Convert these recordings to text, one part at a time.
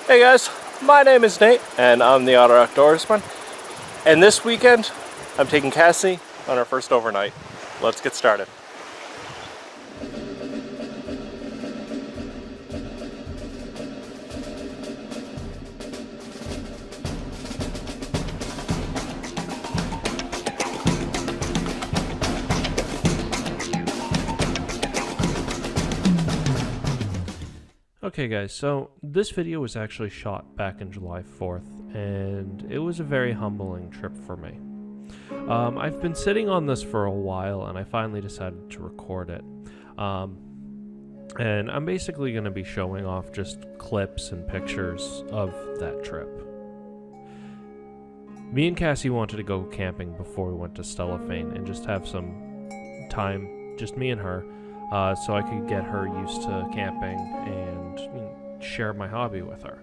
Hey guys, my name is Nate, and I'm the Otter Outdoorsman. And this weekend, I'm taking Cassie on our first overnight. Let's get started. Okay guys, so this video was actually shot back in July 4th, and it was a very humbling trip for me. I've been sitting on this for a while, and I finally decided to record it. And I'm basically going to be showing off just clips and pictures of that trip. Me and Cassie wanted to go camping before we went to Stellafane and just have some time, just me and her, so I could get her used to camping and share my hobby with her.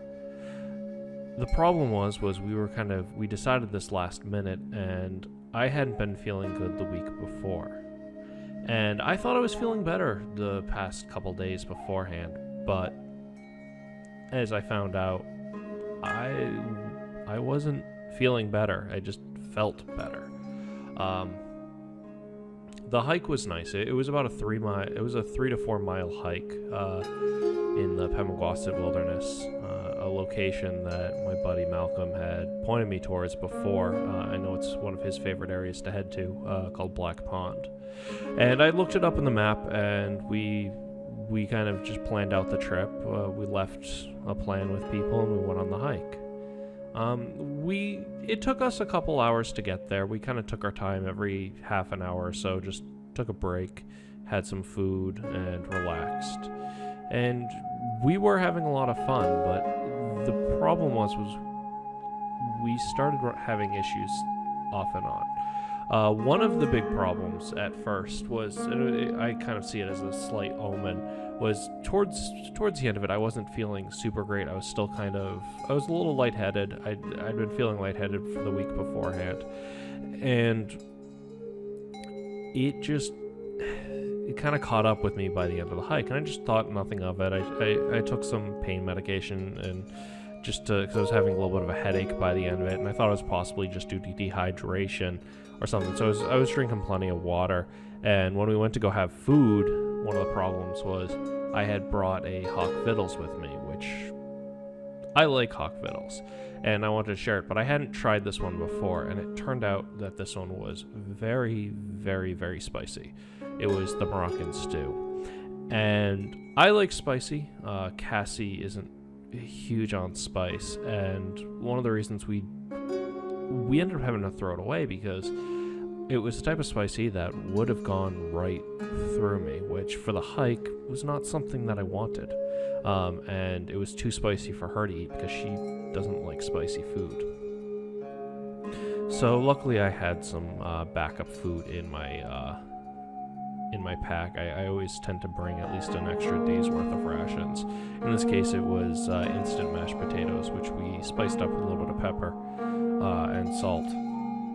The problem was we decided this last minute, and I hadn't been feeling good the week before. And I thought I was feeling better the past couple days beforehand, but as I found out, I wasn't feeling better. I just felt better. The hike was nice. It was about a 3 to 4 mile hike in the Pemigewasset Wilderness, a location that my buddy Malcolm had pointed me towards before. I know it's one of his favorite areas to head to, called Black Pond. And I looked it up in the map, and we kind of just planned out the trip. We left a plan with people, and we went on the hike. It took us a couple hours to get there. We kind of took our time every half an hour or so, just took a break, had some food, and relaxed. And we were having a lot of fun, but the problem was we started having issues off and on. One of the big problems at first was, and I kind of see it as a slight omen, was towards the end of it, I wasn't feeling super great. I was still a little lightheaded. I'd been feeling lightheaded for the week beforehand. And it kind of caught up with me by the end of the hike, and I just thought nothing of it. I took some pain medication, and just because I was having a little bit of a headache by the end of it, and I thought it was possibly just due to dehydration or something. So I was drinking plenty of water, and when we went to go have food, one of the problems was I had brought a Hawk Vittles with me, which I like Hawk Vittles, and I wanted to share it, but I hadn't tried this one before, and it turned out that this one was very, very, very spicy. It was the Moroccan stew, and I like spicy. Cassie isn't huge on spice, and one of the reasons we ended up having to throw it away because it was the type of spicy that would have gone right through me, which for the hike was not something that I wanted. And it was too spicy for her to eat because she doesn't like spicy food. So luckily I had some backup food in my pack. I always tend to bring at least an extra day's worth of rations. In this case, it was instant mashed potatoes, which we spiced up with a little bit of pepper and salt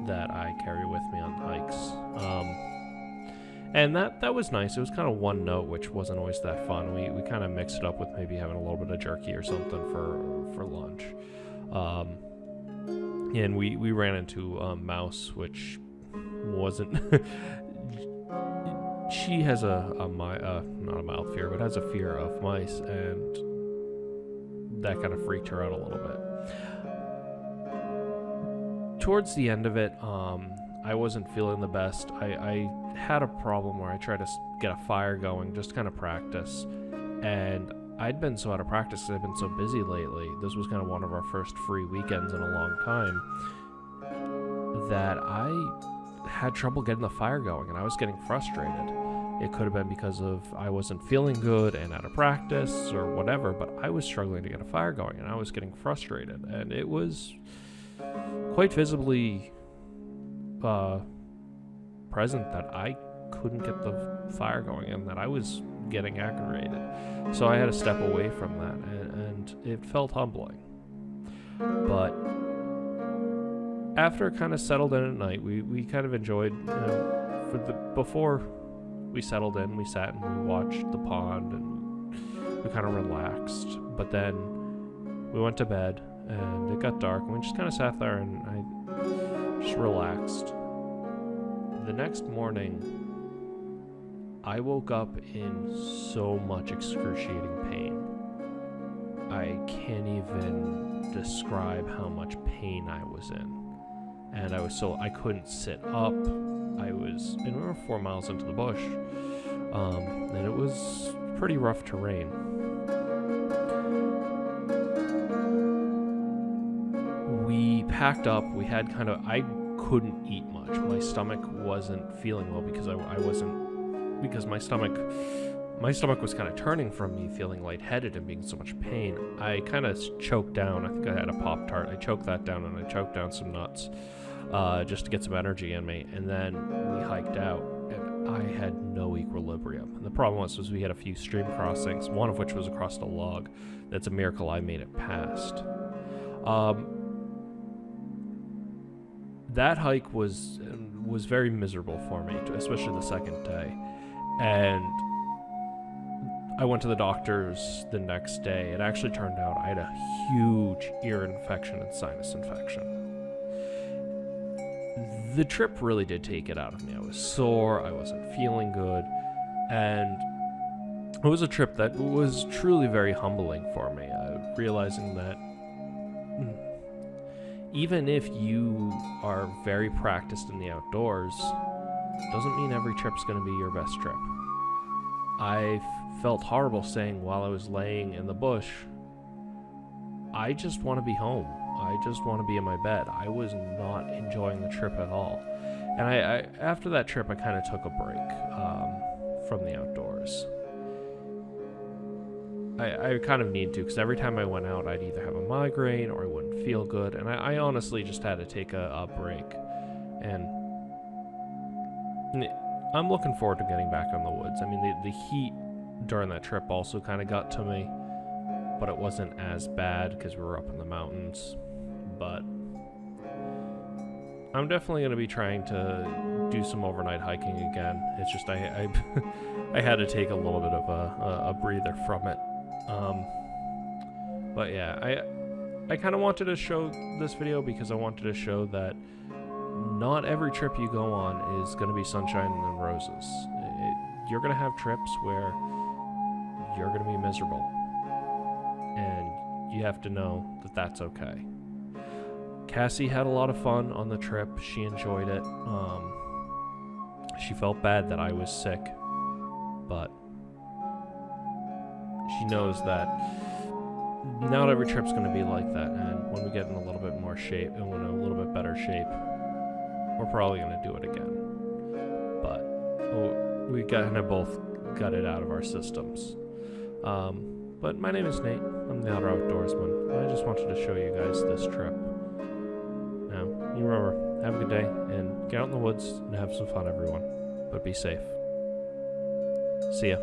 that I carry with me on hikes. And that was nice. It was kind of one note, which wasn't always that fun. We kind of mixed it up with maybe having a little bit of jerky or something for lunch. And we ran into Mouse, which wasn't... She has not a mild fear, but has a fear of mice, and that kind of freaked her out a little bit. Towards the end of it, I wasn't feeling the best. I had a problem where I tried to get a fire going, just kind of practice, and I'd been so out of practice because I've been so busy lately. This was kind of one of our first free weekends in a long time, that I had trouble getting the fire going, and I was getting frustrated. It could have been because I wasn't feeling good and out of practice or whatever, but I was struggling to get a fire going, and I was getting frustrated, and it was quite visibly present that I couldn't get the fire going and that I was getting aggravated. So I had to step away from that, and it felt humbling. But after it kind of settled in at night, we kind of enjoyed, before we settled in, we sat and we watched the pond and we kind of relaxed. But then we went to bed, and it got dark, and we just kind of sat there, and I just relaxed. The next morning, I woke up in so much excruciating pain. I can't even describe how much pain I was in. And I couldn't sit up. And we were 4 miles into the bush. And it was pretty rough terrain. We packed up. We had I couldn't eat much. My stomach wasn't feeling well because my stomach was kind of turning from me feeling lightheaded and being so much pain. I kind of choked down. I think I had a Pop-Tart. I choked that down, and I choked down some nuts just to get some energy in me. And then we hiked out, and I had no equilibrium. And the problem was we had a few stream crossings, one of which was across a log. That's a miracle I made it past. That hike was very miserable for me, especially the second day. And I went to the doctors the next day. It actually turned out I had a huge ear infection and sinus infection. The trip really did take it out of me. I was sore, I wasn't feeling good, and it was a trip that was truly very humbling for me, realizing that even if you are very practiced in the outdoors, doesn't mean every trip's going to be your best trip. I felt horrible saying while I was laying in the bush, I just want to be home. I just want to be in my bed. I was not enjoying the trip at all. And I after that trip, I kind of took a break from the outdoors. I kind of need to, because every time I went out, I'd either have a migraine or I wouldn't feel good. And I honestly just had to take a break. And I'm looking forward to getting back in the woods. I mean, the heat during that trip also kind of got to me, but it wasn't as bad because we were up in the mountains. But I'm definitely going to be trying to do some overnight hiking again. It's just I had to take a little bit of a breather from it. But yeah, I kind of wanted to show this video because I wanted to show that not every trip you go on is going to be sunshine and roses. You're going to have trips where you're going to be miserable, and you have to know that that's okay. Cassie had a lot of fun on the trip. She enjoyed it. She felt bad that I was sick, but she knows that not every trip's going to be like that, and when we get in a little bit more shape and in a little bit better shape, we're probably going to do it again. But we kind of both got it out of our systems. But my name is Nate. I'm the Otter Outdoorsman, and I just wanted to show you guys this trip. Now, you remember, have a good day, and get out in the woods and have some fun, everyone. But be safe. See ya.